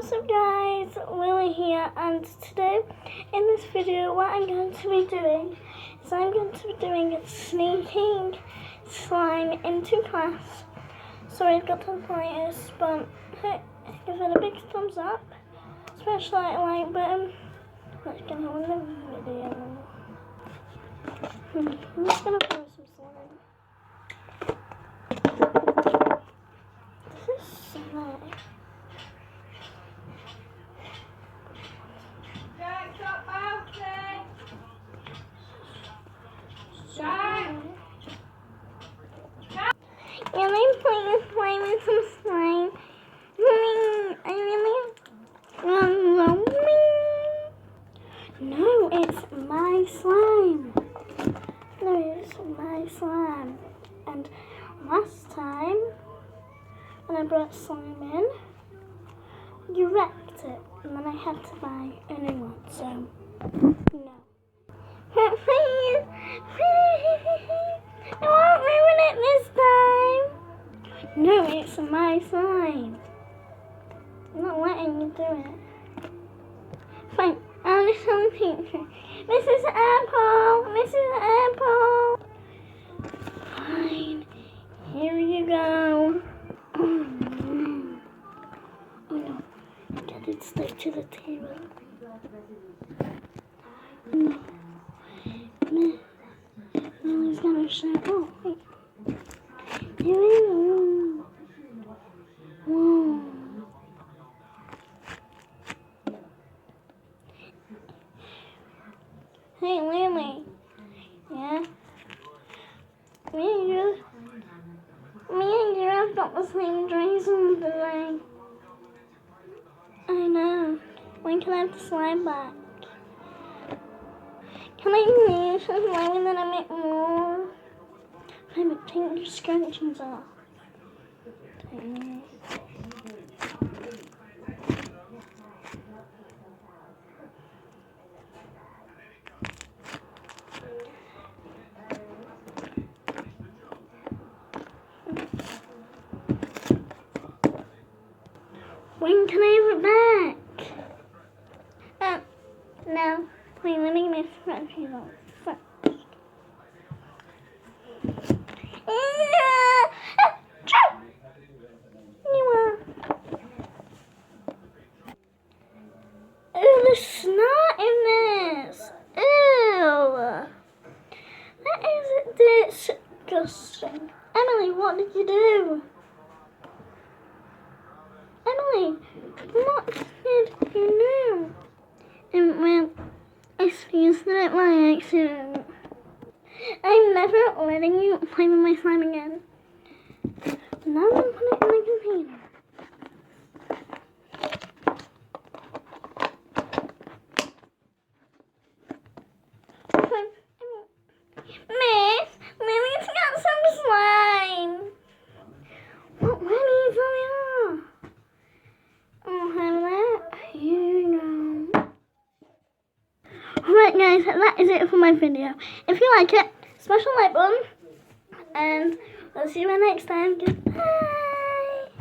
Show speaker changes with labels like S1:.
S1: What's up guys, Lily here, and today in this video what I'm going to be doing is I'm going to be doing sneaking slime into class. Sorry I've got tonsillitis, but give it a big thumbs up, smash that like button. Let's get on the video. I'm just going to throw some slime. This is slime. And I'm playing with slime and some slime. No, it's my slime. No, it's my slime. And last time, when I brought slime in, you wrecked it. And then I had to buy a new one, so no. Please, I won't ruin it this time. No, it's my slime. I'm not letting you do it. Fine, I'll show the picture. Mrs. Apple, Mrs. Apple. Fine, here you go. Oh no. Oh no, get it stuck to the table. No. Lily's gonna show. Oh, wait. Here we go. Whoa. Hey, Lily. Yeah? Me and you have got the same dress on today. I know. When can I have the slime back? Can I leave some slime and then I make more? I would take your scrunchies off. When can I have it back? No. Wait, let me get my scrunchies off first. Ew, there's snot in this. Ew. That is disgusting. Emily, what did you do? Emily, what did you do? Well, excuse me, my accident. I'm never letting you play with my slime again. Now I'm going to put it in the container. Miss, Lily's got some slime. What Lily's on? Oh, have that. Here you go. Alright guys, that is it for my video. If you like it, smash the like button, and I'll see you next time. Goodbye.